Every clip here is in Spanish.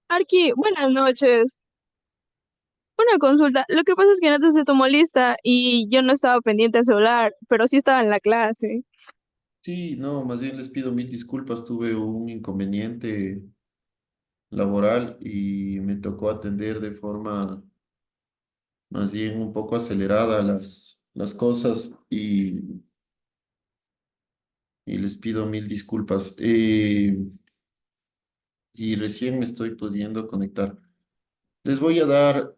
Arqui, buenas noches. Una consulta. Lo que pasa es que antes se tomó lista y yo no estaba pendiente del celular, pero sí estaba en la clase. Sí, no, más bien les pido mil disculpas. Tuve un inconveniente laboral y me tocó atender de forma más bien un poco acelerada las cosas y les pido mil disculpas. Y recién me estoy pudiendo conectar. Les voy a dar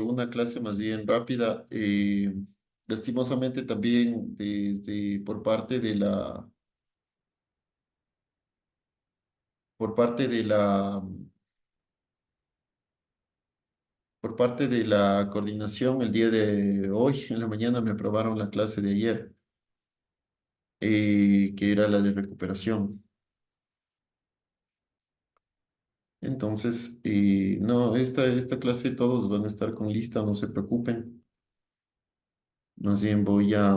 una clase más bien rápida. Lastimosamente también por parte de por parte de la Por parte de la coordinación, el día de hoy, en la mañana, me aprobaron la clase de ayer, que era la de recuperación. Entonces, no, esta clase todos van a estar con lista, no se preocupen. Más bien voy a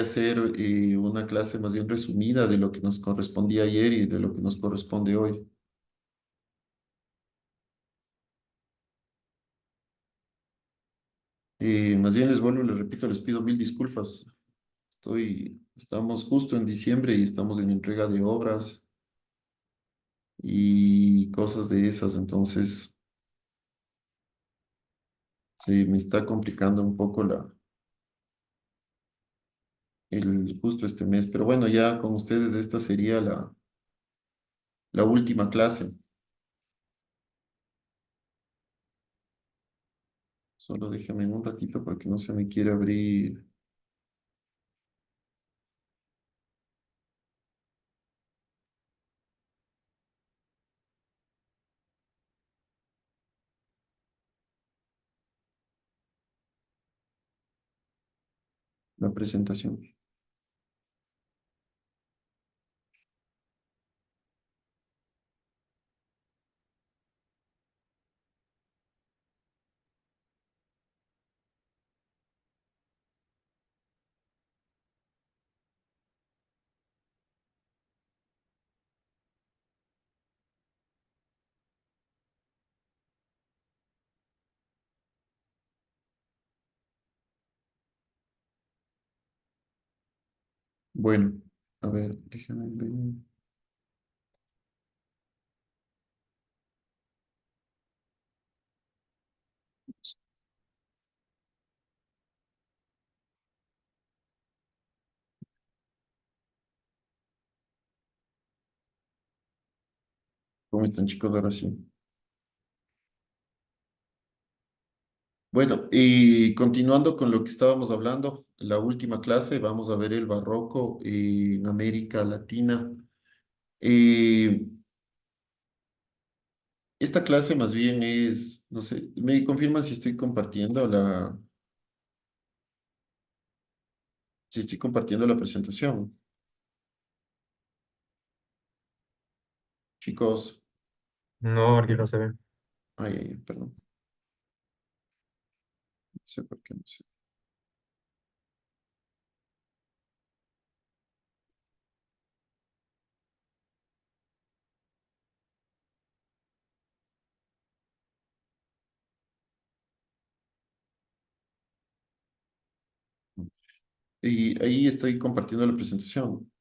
hacer una clase más bien resumida de lo que nos correspondía ayer y de lo que nos corresponde hoy. Más bien les vuelvo y les repito, les pido mil disculpas. Estamos justo en diciembre y estamos en entrega de obras y cosas de esas. Entonces, se me está complicando un poco justo este mes. Pero bueno, ya con ustedes esta sería la última clase. Solo déjame un ratito porque no se me quiere abrir la presentación. Bueno, a ver, déjame ver. ¿Cómo están, chicos? Ahora sí. Bueno, y continuando con lo que estábamos hablando, la última clase, vamos a ver el barroco en América Latina. Eh, Esta clase más bien es, no sé, me confirman si estoy compartiendo si estoy compartiendo la presentación. Chicos, No, aquí no se ve. perdón, no sé por qué no sé. Y ahí estoy compartiendo la presentación.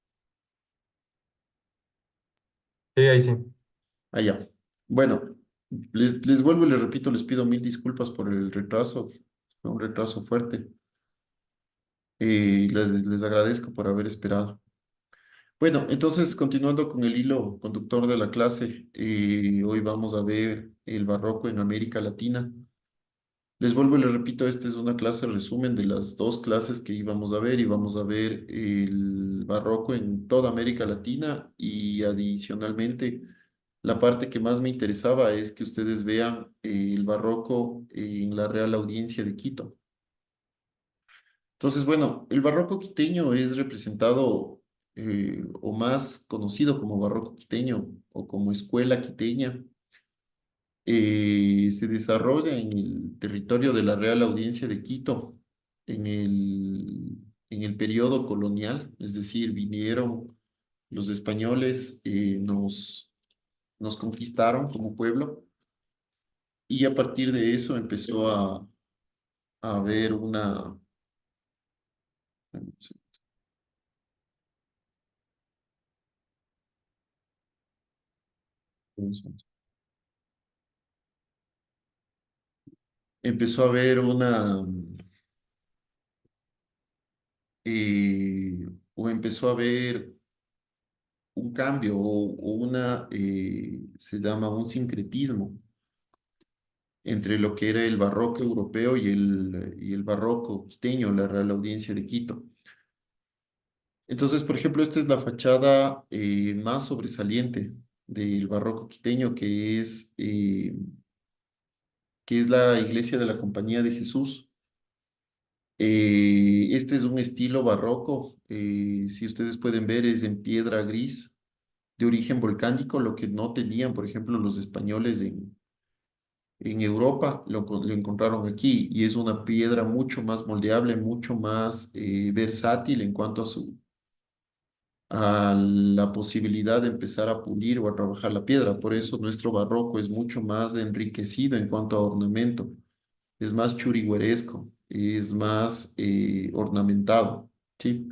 Sí, ahí sí. Ya. Bueno, les vuelvo y les repito, les pido mil disculpas por el retraso. Fue un retraso fuerte. Y les agradezco por haber esperado. Bueno, entonces continuando con el hilo conductor de la clase, hoy vamos a ver el barroco en América Latina. Les vuelvo y les repito, esta es una clase resumen de las dos clases que íbamos a ver y vamos a ver el barroco en toda América Latina y adicionalmente la parte que más me interesaba es que ustedes vean el barroco en la Real Audiencia de Quito. Entonces, bueno, el barroco quiteño es representado o más conocido como barroco quiteño o como escuela quiteña. Se desarrolla en el territorio de la Real Audiencia de Quito en el periodo colonial, es decir, vinieron los españoles nos conquistaron como pueblo y a partir de eso empezó a haber una... Empezó a haber eh, o empezó a haber un cambio se llama un sincretismo entre lo que era el barroco europeo y el barroco quiteño, la Real Audiencia de Quito. Entonces, por ejemplo, esta es la fachada más sobresaliente del barroco quiteño, que es la iglesia de la Compañía de Jesús. Este es un estilo barroco, si ustedes pueden ver, es en piedra gris, de origen volcánico, lo que no tenían, por ejemplo, los españoles en Europa, lo encontraron aquí, y es una piedra mucho más moldeable, mucho más versátil en cuanto a la posibilidad de empezar a pulir o a trabajar la piedra. Por eso nuestro barroco es mucho más enriquecido en cuanto a ornamento, es más churigueresco, es más ornamentado, ¿sí?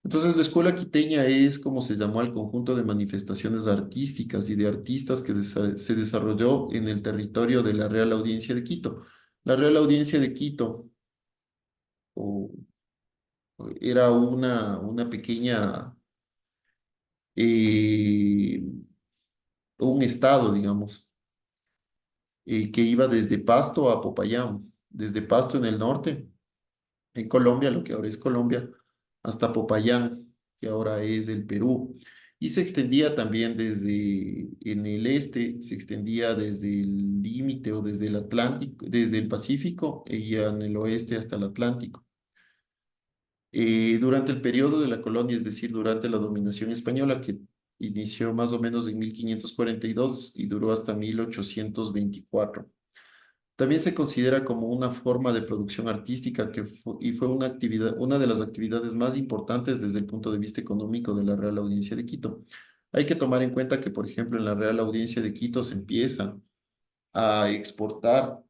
Entonces, la escuela quiteña es como se llamó al conjunto de manifestaciones artísticas y de artistas que se desarrolló en el territorio de la Real Audiencia de Quito. La Real Audiencia de Quito o- era una pequeña, eh, un estado, digamos, que iba desde Pasto a Popayán, desde Pasto en el norte en Colombia, lo que ahora es Colombia, hasta Popayán, que ahora es el Perú. Y se extendía también desde, en el este, se extendía desde el límite o desde el Atlántico, desde el Pacífico y en el oeste hasta el Atlántico. Durante el periodo de la colonia, es decir, durante la dominación española, que inició más o menos en 1542 y duró hasta 1824. También se considera como una forma de producción artística y fue una actividad, una de las actividades más importantes desde el punto de vista económico de la Real Audiencia de Quito. Hay que tomar en cuenta que, por ejemplo, en la Real Audiencia de Quito se empieza a exportar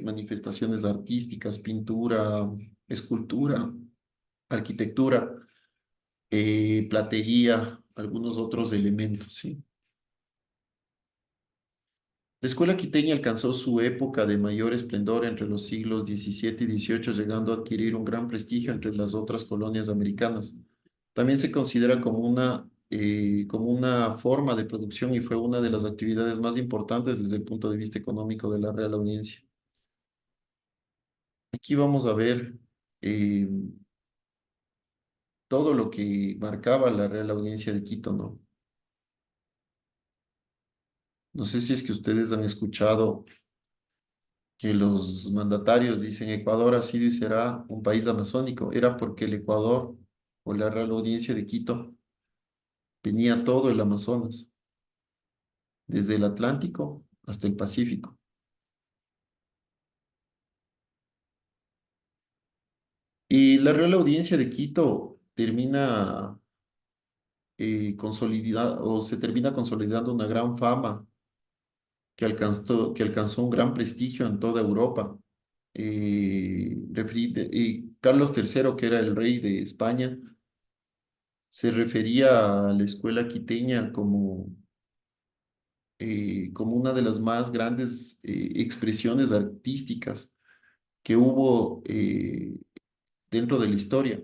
manifestaciones artísticas, pintura, escultura, arquitectura, platería, algunos otros elementos, ¿sí? La escuela quiteña alcanzó su época de mayor esplendor entre los siglos XVII y XVIII, llegando a adquirir un gran prestigio entre las otras colonias americanas. También se considera como una forma de producción y fue una de las actividades más importantes desde el punto de vista económico de la Real Audiencia. Aquí vamos a ver eh, todo lo que marcaba la Real Audiencia de Quito, ¿no? No sé si es que ustedes han escuchado que los mandatarios dicen Ecuador ha sido y será un país amazónico, era porque el Ecuador o la Real Audiencia de Quito venía todo el Amazonas, desde el Atlántico hasta el Pacífico. Y la Real Audiencia de Quito termina o se termina consolidando una gran fama que alcanzó un gran prestigio en toda Europa. Y Carlos III, que era el rey de España, se refería a la escuela quiteña como una de las más grandes expresiones artísticas que hubo dentro de la historia.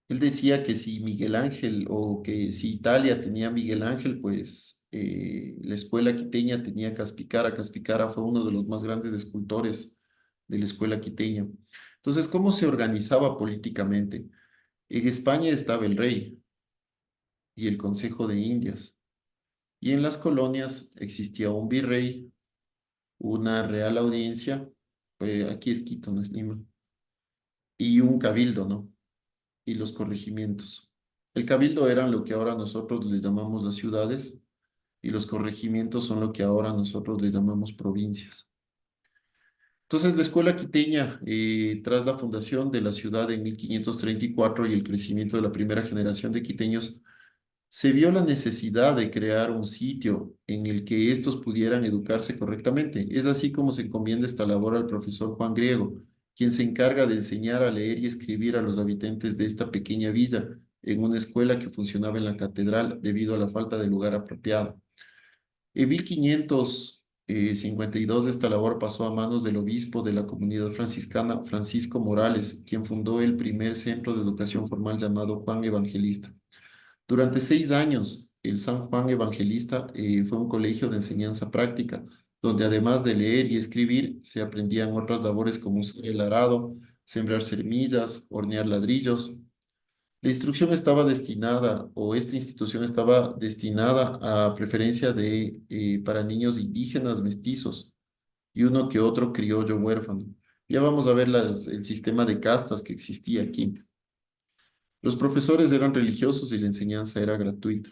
Él decía que si Miguel Ángel o que si Italia tenía Miguel Ángel, pues la escuela quiteña tenía Caspicara. Caspicara fue uno de los más grandes escultores de la escuela quiteña. Entonces, ¿cómo se organizaba políticamente? En España estaba el rey y el Consejo de Indias. Y en las colonias existía un virrey, una real audiencia, aquí es Quito, no es Lima, y un cabildo, ¿no? Y los corregimientos. El cabildo eran lo que ahora nosotros les llamamos las ciudades y los corregimientos son lo que ahora nosotros les llamamos provincias. Entonces, la escuela quiteña, tras la fundación de la ciudad en 1534 y el crecimiento de la primera generación de quiteños, se vio la necesidad de crear un sitio en el que estos pudieran educarse correctamente. Es así como se encomienda esta labor al profesor Juan Griego, quien se encarga de enseñar a leer y escribir a los habitantes de esta pequeña villa en una escuela que funcionaba en la catedral debido a la falta de lugar apropiado. En 1552 esta labor pasó a manos del obispo de la comunidad franciscana, Francisco Morales, quien fundó el primer centro de educación formal llamado Juan Evangelista. Durante 6 años, el San Juan Evangelista fue un colegio de enseñanza práctica, donde además de leer y escribir, se aprendían otras labores como usar el arado, sembrar semillas, hornear ladrillos. La instrucción estaba destinada, o esta institución estaba destinada a preferencia para niños indígenas mestizos y uno que otro criollo huérfano. Ya vamos a ver el sistema de castas que existía aquí. Los profesores eran religiosos y la enseñanza era gratuita.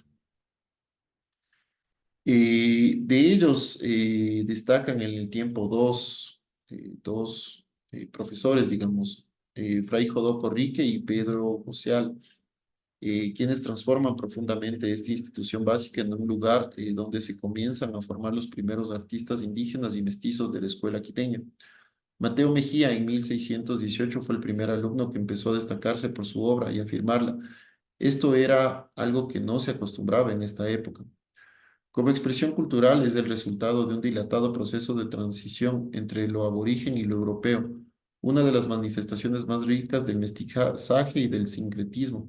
De ellos destacan en el tiempo dos profesores, digamos, Fray Jodoco Rique y Pedro Josial, quienes transforman profundamente esta institución básica en un lugar donde se comienzan a formar los primeros artistas indígenas y mestizos de la escuela quiteña. Mateo Mejía en 1618 fue el primer alumno que empezó a destacarse por su obra y afirmarla. Esto era algo que no se acostumbraba en esta época. Como expresión cultural es el resultado de un dilatado proceso de transición entre lo aborigen y lo europeo, una de las manifestaciones más ricas del mestizaje y del sincretismo,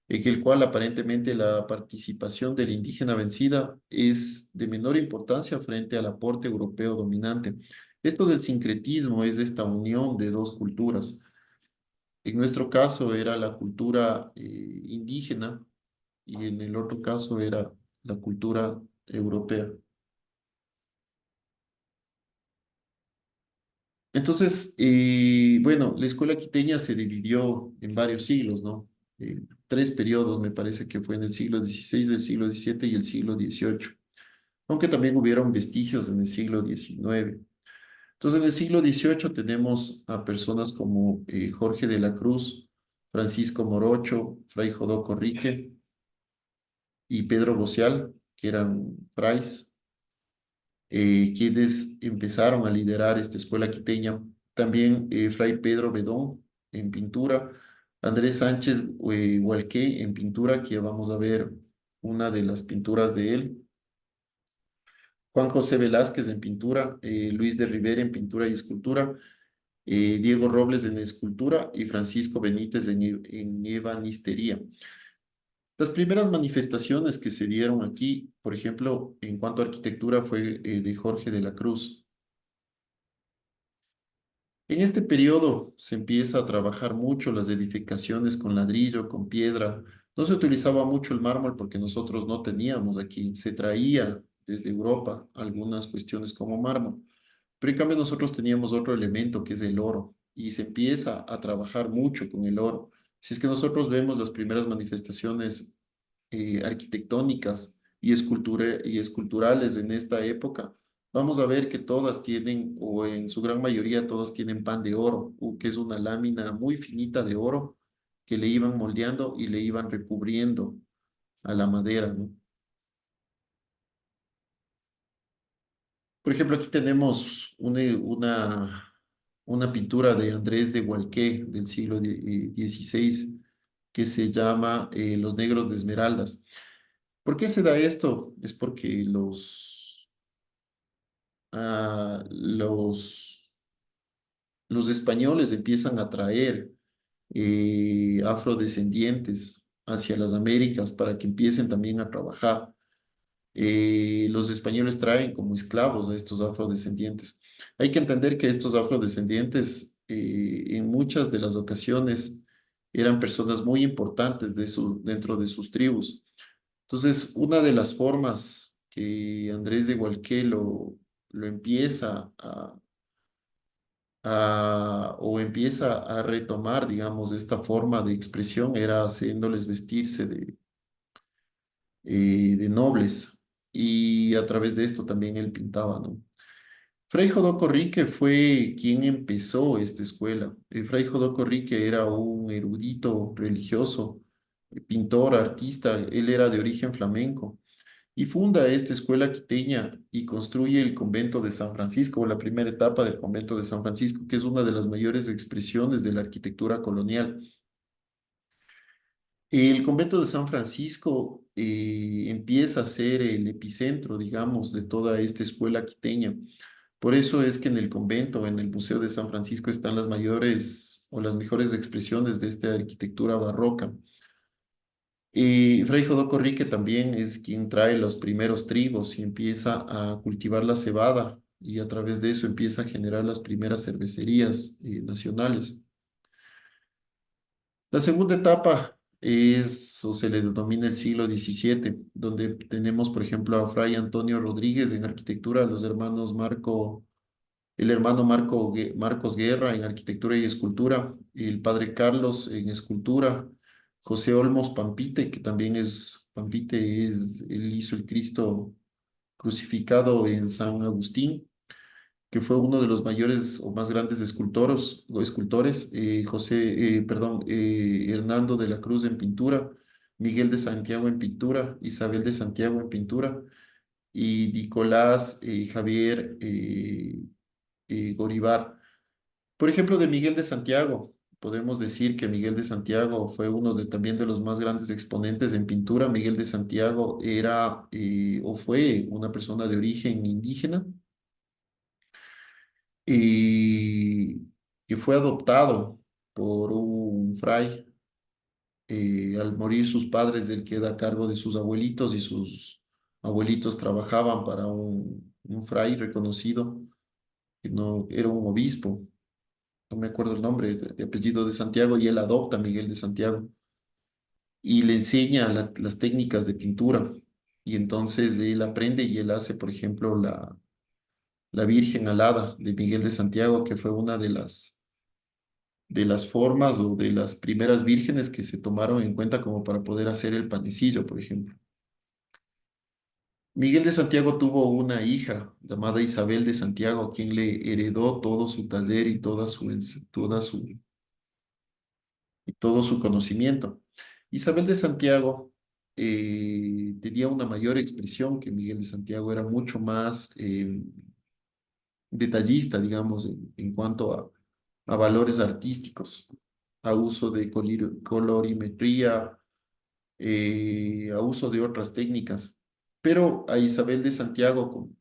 en el cual aparentemente la participación del indígena vencida es de menor importancia frente al aporte europeo dominante. Esto del sincretismo es esta unión de dos culturas. En nuestro caso era la cultura indígena y en el otro caso era la cultura europea. Entonces, bueno, la escuela quiteña se dividió en varios siglos, ¿no? Tres periodos, me parece que fue en el siglo XVI, el siglo XVII y el siglo XVIII, aunque también hubieron vestigios en el siglo XIX. Entonces, en el siglo XVIII tenemos a personas como Jorge de la Cruz, Francisco Morocho, Fray Jodoco Rique y Pedro Bocial, que eran frailes quienes empezaron a liderar esta escuela quiteña. También Fray Pedro Bedón en pintura, Andrés Sánchez Hualqué en pintura, que vamos a ver una de las pinturas de él, Juan José Velázquez en pintura, Luis de Rivera en pintura y escultura, Diego Robles en escultura y Francisco Benítez en ebanistería. Las primeras manifestaciones que se dieron aquí, por ejemplo, en cuanto a arquitectura, fue de Jorge de la Cruz. En este periodo se empieza a trabajar mucho las edificaciones con ladrillo, con piedra. No se utilizaba mucho el mármol porque nosotros no teníamos aquí. Se traía desde Europa algunas cuestiones como mármol. Pero en cambio nosotros teníamos otro elemento que es el oro y se empieza a trabajar mucho con el oro. Si es que nosotros vemos las primeras manifestaciones arquitectónicas y esculturales en esta época, vamos a ver que todas tienen, o en su gran mayoría, todas tienen pan de oro, que es una lámina muy finita de oro que le iban moldeando y le iban recubriendo a la madera, ¿no? Por ejemplo, aquí tenemos una pintura de Andrés de Gualqué del siglo XVI que se llama Los Negros de Esmeraldas. ¿Por qué se da esto? Es porque ah, los españoles empiezan a traer afrodescendientes hacia las Américas para que empiecen también a trabajar. Los españoles traen como esclavos a estos afrodescendientes. Hay que entender que estos afrodescendientes en muchas de las ocasiones eran personas muy importantes dentro de sus tribus. Entonces, una de las formas que Andrés de Gualqué lo empieza o empieza a retomar, digamos, esta forma de expresión era haciéndoles vestirse de nobles y a través de esto también él pintaba, ¿no? Fray Jodoco Rique fue quien empezó esta escuela. Fray Jodoco Rique era un erudito religioso, pintor, artista. Él era de origen flamenco y funda esta escuela quiteña y construye el convento de San Francisco, o la primera etapa del convento de San Francisco, que es una de las mayores expresiones de la arquitectura colonial. El convento de San Francisco empieza a ser el epicentro, digamos, de toda esta escuela quiteña. Por eso es que en el convento, en el Museo de San Francisco, están las mayores o las mejores expresiones de esta arquitectura barroca. Y Fray Jodoco Rique también es quien trae los primeros trigos y empieza a cultivar la cebada y a través de eso empieza a generar las primeras cervecerías nacionales. La segunda etapa es, o se le denomina el siglo XVII, donde tenemos, por ejemplo, a Fray Antonio Rodríguez en arquitectura, los hermanos Marco, el hermano Marcos Guerra en arquitectura y escultura, el padre Carlos en escultura, José Olmos Pampite, que también es, Pampite es, él hizo el Cristo crucificado en San Agustín, que fue uno de los mayores o más grandes escultores, Hernando de la Cruz en pintura, Miguel de Santiago en pintura, Isabel de Santiago en pintura, y Nicolás Javier Goribar. Por ejemplo, de Miguel de Santiago, podemos decir que Miguel de Santiago fue uno de también de los más grandes exponentes en pintura. Miguel de Santiago era o fue una persona de origen indígena y que fue adoptado por un fray. Al morir sus padres, él queda a cargo de sus abuelitos y sus abuelitos trabajaban para un fray reconocido, que no era un obispo, no me acuerdo el nombre, de apellido de Santiago, y él adopta a Miguel de Santiago y le enseña las técnicas de pintura. Y entonces él aprende y él hace, por ejemplo, la Virgen Alada de Miguel de Santiago, que fue una de las formas o de las primeras vírgenes que se tomaron en cuenta como para poder hacer el panecillo, por ejemplo. Miguel de Santiago tuvo una hija llamada Isabel de Santiago, quien le heredó todo su taller y y todo su conocimiento. Isabel de Santiago tenía una mayor expresión que Miguel de Santiago, era mucho más detallista, digamos, en cuanto a valores artísticos, a uso de colorimetría, a uso de otras técnicas. Pero a Isabel de Santiago, como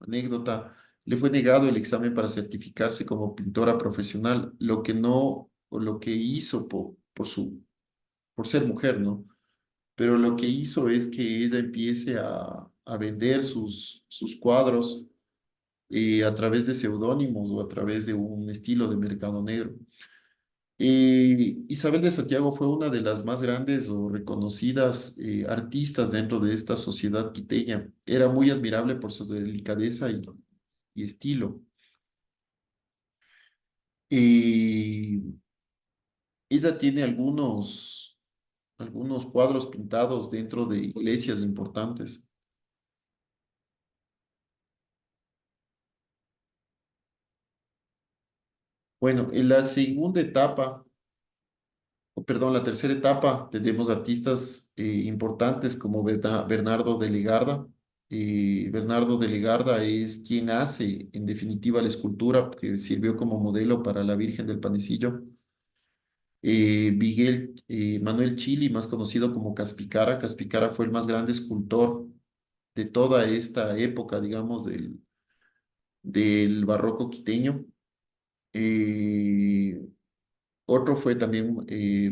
anécdota, le fue negado el examen para certificarse como pintora profesional, lo que no, o lo que hizo por ser mujer, ¿no? Pero lo que hizo es que ella empiece a vender sus cuadros a través de seudónimos o a través de un estilo de mercado negro. Isabel de Santiago fue una de las más grandes o reconocidas artistas dentro de esta sociedad quiteña. Era muy admirable por su delicadeza y estilo. Eh, Ella tiene algunos cuadros pintados dentro de iglesias importantes. Bueno, en la segunda etapa, o perdón, la tercera etapa, tenemos artistas importantes como Bernardo de Legarda. Bernardo de Legarda es quien hace, en definitiva, la escultura que sirvió como modelo para la Virgen del Panecillo. Manuel Chili, más conocido como Caspicara. Caspicara fue el más grande escultor de toda esta época, digamos, del barroco quiteño. Eh, Otro fue también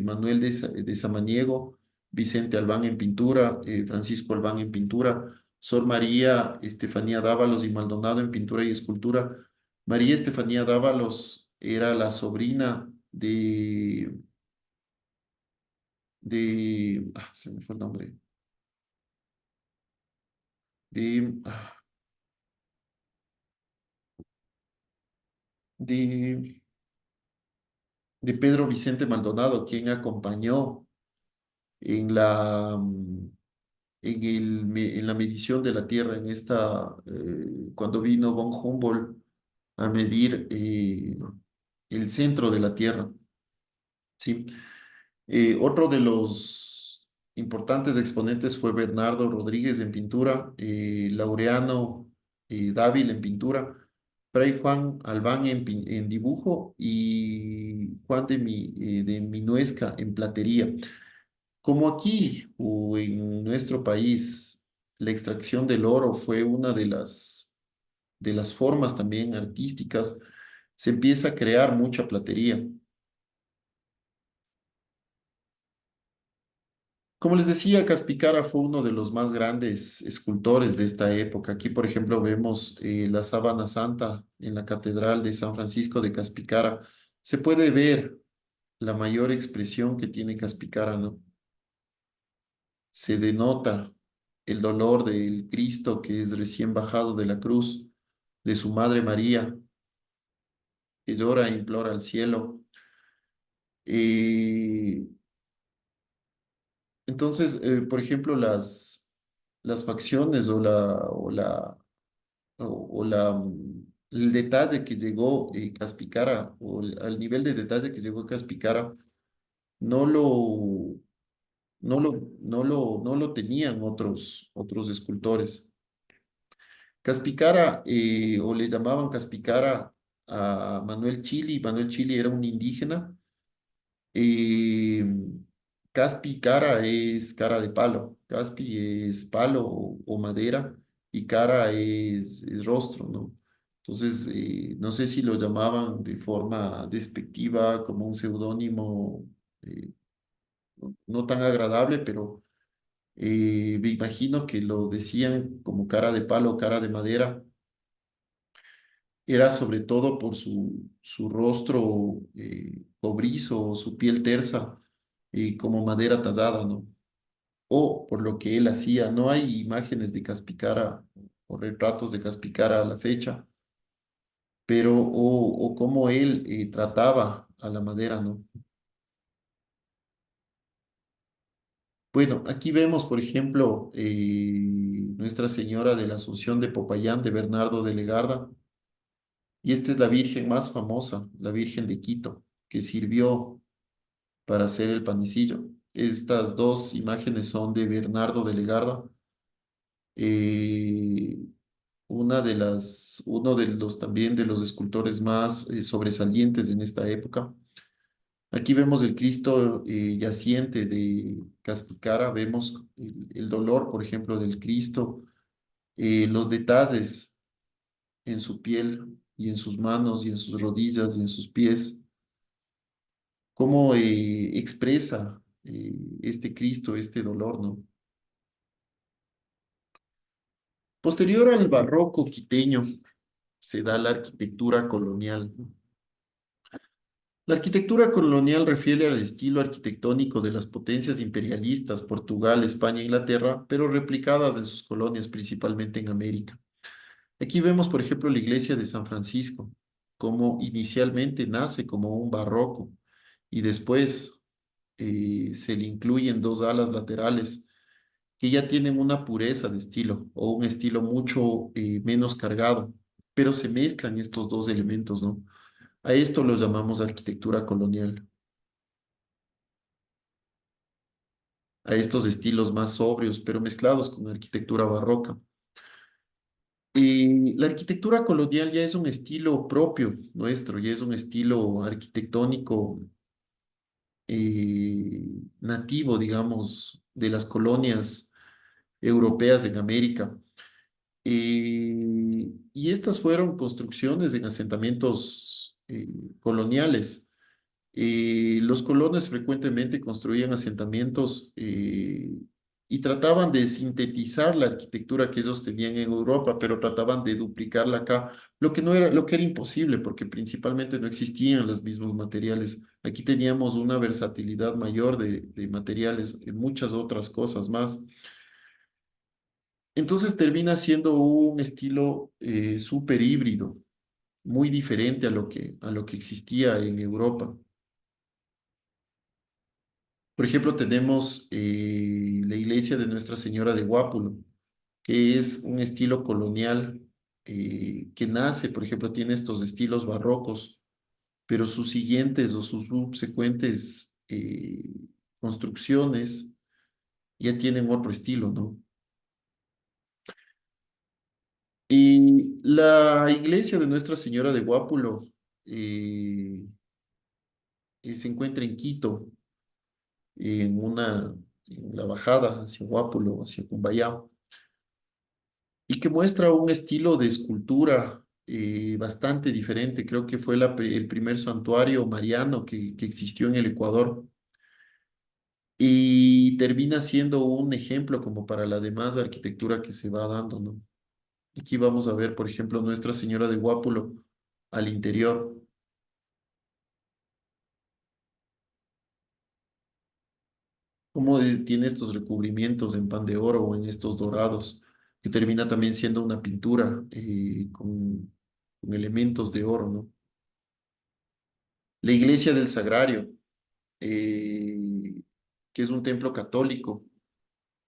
Manuel de Samaniego, Vicente Albán en pintura, Francisco Albán en pintura, Sor María Estefanía Dávalos y Maldonado en pintura y escultura. María Estefanía Dávalos era la sobrina se me fue el nombre, de, ah, de, de Pedro Vicente Maldonado, quien acompañó en en la medición de la Tierra, cuando vino von Humboldt a medir el centro de la Tierra, ¿sí? Otro de los importantes exponentes fue Bernardo Rodríguez en pintura, Laureano Dávila en pintura, Fray Juan Albán en dibujo y Juan de Minuesca en platería. Como aquí o en nuestro país, la extracción del oro fue una de las formas también artísticas, se empieza a crear mucha platería. Como les decía, Caspicara fue uno de los más grandes escultores de esta época. Aquí, por ejemplo, vemos la sábana santa en la Catedral de San Francisco de Caspicara. Se puede ver la mayor expresión que tiene Caspicara, ¿no? Se denota el dolor del Cristo que es recién bajado de la cruz, de su Madre María, que llora e implora al cielo. Eh, entonces, por ejemplo, las facciones el detalle que llegó Caspicara, al nivel de detalle que llegó Caspicara, no lo, no lo tenían otros escultores. Caspicara, o le llamaban Caspicara a Manuel Chili. Manuel Chili era un indígena. eh, Caspi cara es cara de palo. Caspi es palo o madera y cara es rostro, ¿no? Entonces, no sé si lo llamaban de forma despectiva, como un seudónimo no tan agradable, pero me imagino que lo decían como cara de palo, cara de madera. Era sobre todo por su rostro cobrizo, su piel tersa, como madera tallada, ¿no? O por lo que él hacía. No hay imágenes de Caspicara o retratos de Caspicara a la fecha, pero o cómo él trataba a la madera, ¿no? Bueno, aquí vemos, por ejemplo, Nuestra Señora de la Asunción de Popayán de Bernardo de Legarda, y esta es la Virgen más famosa, la Virgen de Quito, que sirvió para hacer el panecillo. Estas dos imágenes son de Bernardo de Legarda, eh, uno de los también de los escultores más sobresalientes en esta época. Aquí vemos el Cristo yaciente de Caspicara, vemos el dolor, por ejemplo, del Cristo, los detalles en su piel y en sus manos y en sus rodillas y en sus pies, cómo expresa este Cristo, este dolor, ¿no? Posterior al barroco quiteño se da la arquitectura colonial. La arquitectura colonial refiere al estilo arquitectónico de las potencias imperialistas, Portugal, España e Inglaterra, pero replicadas en sus colonias, principalmente en América. Aquí vemos, por ejemplo, la iglesia de San Francisco, como inicialmente nace como un barroco y después se le incluyen dos alas laterales que ya tienen una pureza de estilo o un estilo mucho menos cargado, pero se mezclan estos dos elementos, ¿no? A esto lo llamamos arquitectura colonial, a estos estilos más sobrios, pero mezclados con arquitectura barroca. Y la arquitectura colonial ya es un estilo propio nuestro, ya es un estilo arquitectónico nativo, digamos, de las colonias europeas en América. Y estas fueron construcciones en asentamientos coloniales. Los colonos frecuentemente construían asentamientos y trataban de sintetizar la arquitectura que ellos tenían en Europa, pero trataban de duplicarla acá, lo que era imposible, porque principalmente no existían los mismos materiales. Aquí teníamos una versatilidad mayor de materiales, muchas otras cosas más. Entonces termina siendo un estilo súper híbrido, muy diferente a lo que existía en Europa. Por ejemplo, tenemos la iglesia de Nuestra Señora de Guápulo, que es un estilo colonial que nace, por ejemplo, tiene estos estilos barrocos, pero sus siguientes o sus subsecuentes construcciones ya tienen otro estilo, ¿no? Y la iglesia de Nuestra Señora de Guápulo eh, se encuentra en Quito, en la bajada hacia Guápulo, hacia Cumbayá, y que muestra un estilo de escultura bastante diferente. Creo que fue el primer santuario mariano que existió en el Ecuador y termina siendo un ejemplo como para la demás arquitectura que se va dando, ¿no? Aquí vamos a ver, por ejemplo, Nuestra Señora de Guápulo al interior, cómo tiene estos recubrimientos en pan de oro o en estos dorados, que termina también siendo una pintura con elementos de oro, ¿no? La iglesia del Sagrario, eh, que es un templo católico,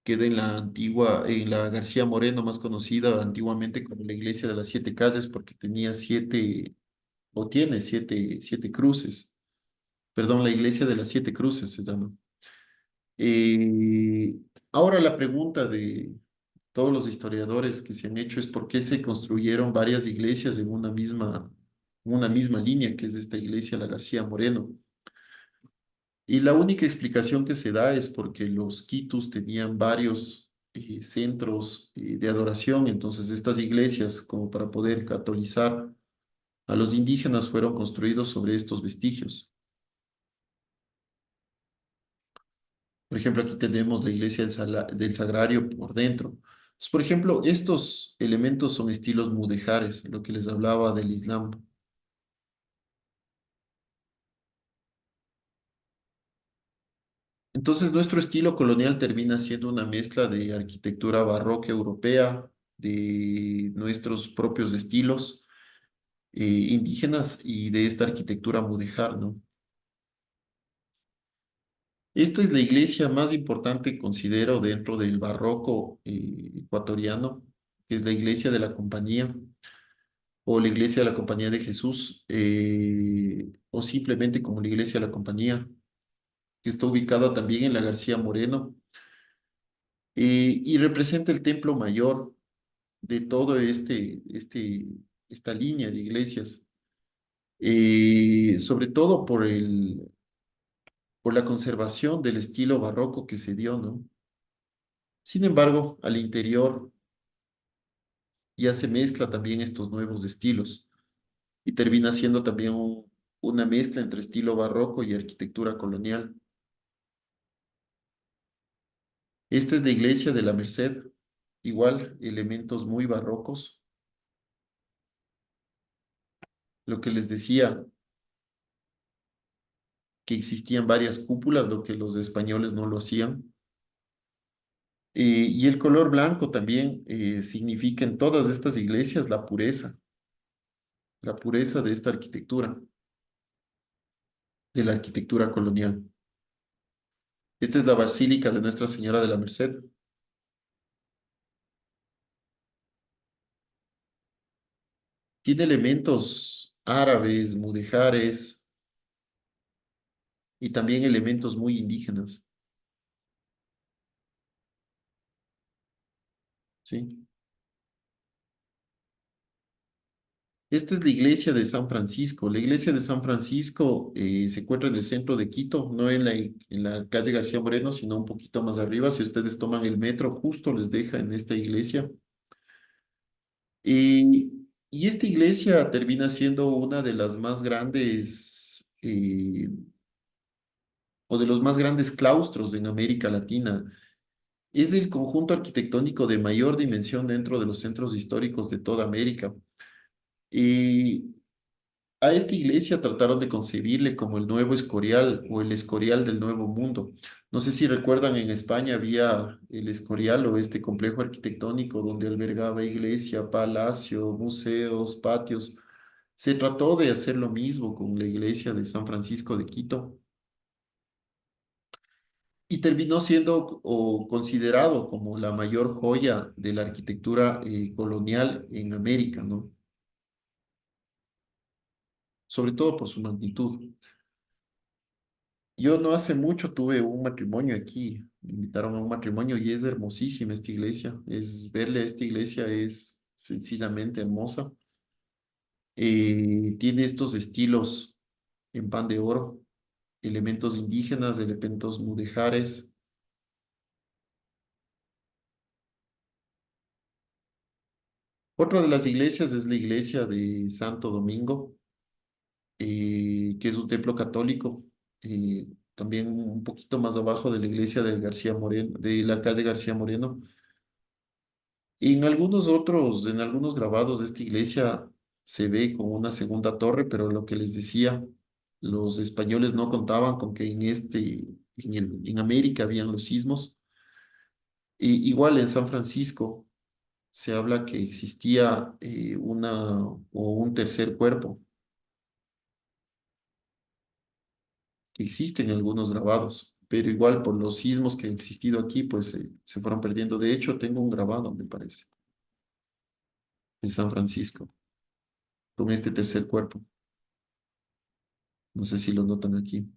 queda en la antigua, en la García Moreno, más conocida antiguamente como la iglesia de las siete calles, porque tenía siete, o tiene siete cruces. Perdón, la iglesia de las siete cruces se llama. Eh, Ahora la pregunta de todos los historiadores que se han hecho es por qué se construyeron varias iglesias en una misma línea, que es esta iglesia, la García Moreno. Y la única explicación que se da es porque los quitus tenían varios centros de adoración, entonces estas iglesias, como para poder catolizar a los indígenas, fueron construidos sobre estos vestigios. Por ejemplo, aquí tenemos la iglesia del Sagrario por dentro. Entonces, por ejemplo, estos elementos son estilos mudejares, lo que les hablaba del Islam. Entonces, nuestro estilo colonial termina siendo una mezcla de arquitectura barroca europea, de nuestros propios estilos indígenas y de esta arquitectura mudéjar, ¿no? Esta es la iglesia más importante, considero, dentro del barroco ecuatoriano, que es la iglesia de la Compañía o la iglesia de la Compañía de Jesús, o simplemente como la iglesia de la Compañía, que está ubicada también en la García Moreno, y representa el templo mayor de todo esta línea de iglesias, sobre todo por la conservación del estilo barroco que se dio, ¿no? Sin embargo, al interior ya se mezcla también estos nuevos estilos y termina siendo también una mezcla entre estilo barroco y arquitectura colonial. Esta es la iglesia de la Merced, igual, elementos muy barrocos. Lo que les decía, que existían varias cúpulas, lo que los españoles no lo hacían. Y el color blanco también significa en todas estas iglesias la pureza de esta arquitectura, de la arquitectura colonial. Esta es la Basílica de Nuestra Señora de la Merced. Tiene elementos árabes, mudéjares y también elementos muy indígenas, ¿sí? Esta es la iglesia de San Francisco. La iglesia de San Francisco se encuentra en el centro de Quito, no en la calle García Moreno, sino un poquito más arriba. Si ustedes toman el metro, justo les deja en esta iglesia. Y esta iglesia termina siendo una de las más grandes o de los más grandes claustros en América Latina. Es el conjunto arquitectónico de mayor dimensión dentro de los centros históricos de toda América. Y a esta iglesia trataron de concebirle como el nuevo Escorial o el Escorial del Nuevo Mundo. No sé si recuerdan, en España había el Escorial o este complejo arquitectónico donde albergaba iglesia, palacio, museos, patios. Se trató de hacer lo mismo con la iglesia de San Francisco de Quito. y terminó siendo o considerado como la mayor joya de la arquitectura colonial en América, ¿no? Sobre todo por su magnitud. Yo no hace mucho tuve un matrimonio aquí, me invitaron a un matrimonio y es hermosísima esta iglesia, es verle a esta iglesia es sencillamente hermosa. Tiene estos estilos en pan de oro, elementos indígenas, elementos mudéjares. Otra de las iglesias es la iglesia de Santo Domingo, que es un templo católico, también un poquito más abajo de la iglesia de García Moreno, de la calle García Moreno. Y en algunos grabados de esta iglesia se ve con una segunda torre, pero lo que les decía, los españoles no contaban con que en América habían los sismos. Y igual en San Francisco se habla que existía o un tercer cuerpo, que existen algunos grabados, pero igual por los sismos que han existido aquí, pues se fueron perdiendo. De hecho, tengo un grabado, me parece, en San Francisco, con este tercer cuerpo. No sé si lo notan aquí.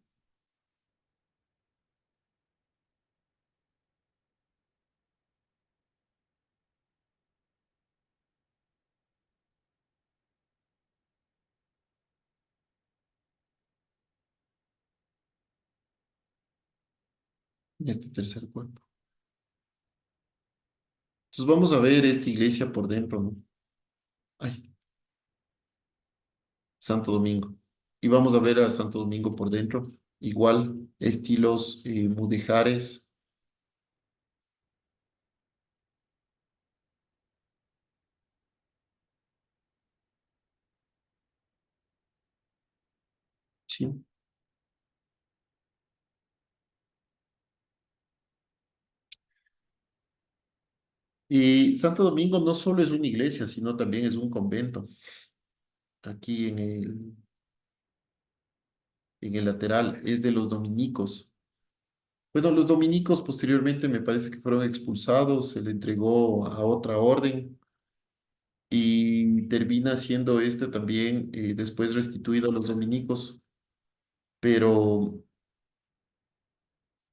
Este tercer cuerpo. Entonces vamos a ver esta iglesia por dentro, ¿no? Ay, Santo Domingo. Y vamos a ver a Santo Domingo por dentro. Igual, estilos mudéjares. Sí. Y Santo Domingo no solo es una iglesia, sino también es un convento. Aquí en el lateral, es de los dominicos. Bueno, los dominicos posteriormente me parece que fueron expulsados, se le entregó a otra orden y termina siendo este también después restituido a los dominicos, pero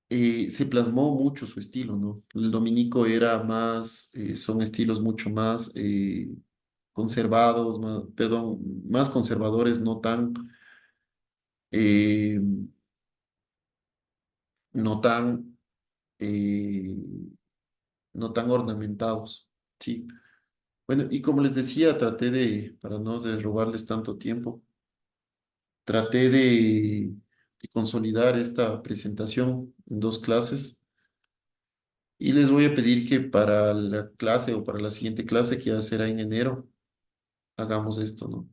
se plasmó mucho su estilo, ¿no? El dominico era más, son estilos mucho más conservados, más, perdón, más conservadores, eh, no tan, eh, no tan ornamentados, ¿sí? Bueno, y como les decía, para no de robarles tanto tiempo, traté de consolidar esta presentación en dos clases y les voy a pedir que para la clase o para la siguiente clase, que ya será en enero, hagamos esto, ¿no?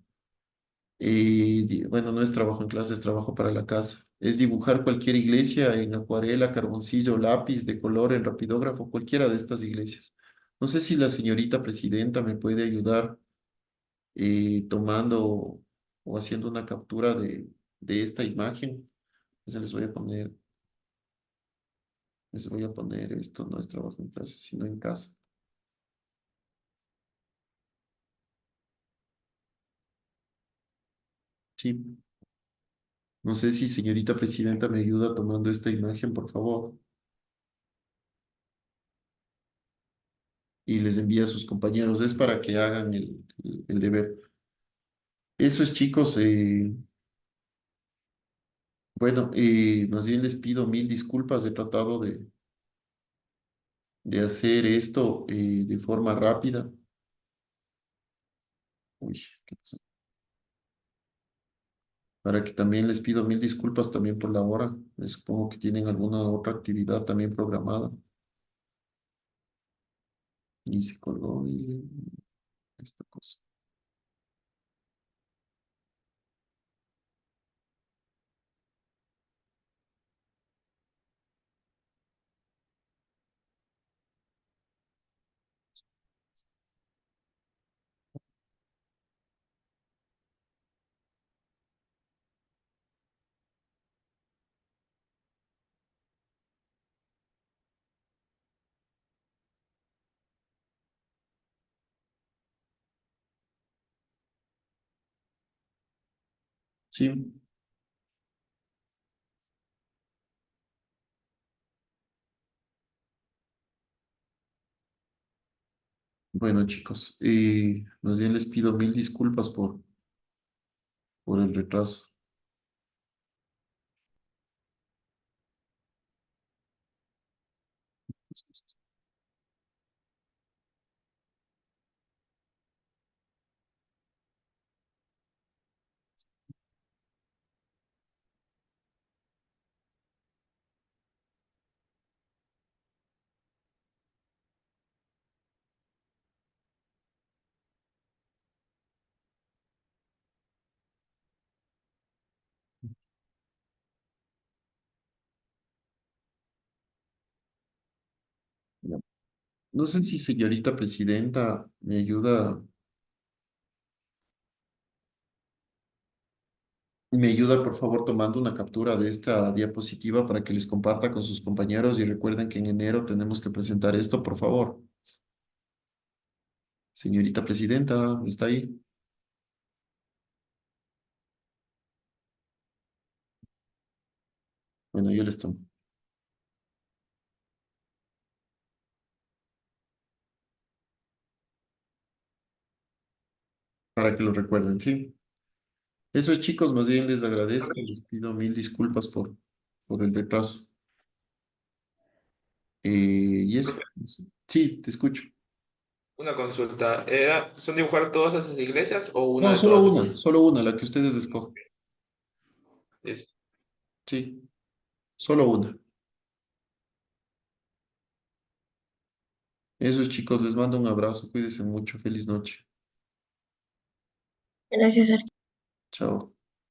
Bueno, no es trabajo en clase, es trabajo para la casa. Es dibujar cualquier iglesia en acuarela, carboncillo, lápiz de color, en rapidógrafo, cualquiera de estas iglesias. No sé si la señorita presidenta me puede ayudar tomando o haciendo una captura de esta imagen. Entonces les voy a poner esto, no es trabajo en clase, sino en casa. Sí. No sé si señorita presidenta me ayuda tomando esta imagen, por favor, y les envía a sus compañeros. Es para que hagan el deber. Eso es, chicos. Bueno, más bien les pido mil disculpas. He tratado de hacer esto de forma rápida. Uy, ¿qué pasó? Para que también les pido mil disculpas también por la hora. Supongo que tienen alguna otra actividad también programada. Y se colgó y esta cosa. Sí. Bueno, chicos, más bien les pido mil disculpas por el retraso. Ya. No sé si señorita presidenta me ayuda por favor tomando una captura de esta diapositiva para que les comparta con sus compañeros y recuerden que en enero tenemos que presentar esto, por favor. Señorita presidenta, ¿está ahí? Bueno, yo les tomo para que lo recuerden, ¿sí? Eso es, chicos, más bien les agradezco, les pido mil disculpas por el retraso. Y eso, sí, te escucho. Una consulta. ¿Son dibujar todas esas iglesias o una No, de todas esas? solo una, la que ustedes escojan. Listo. Sí, solo una. Eso es, chicos, les mando un abrazo, cuídense mucho, feliz noche. Gracias, Chao.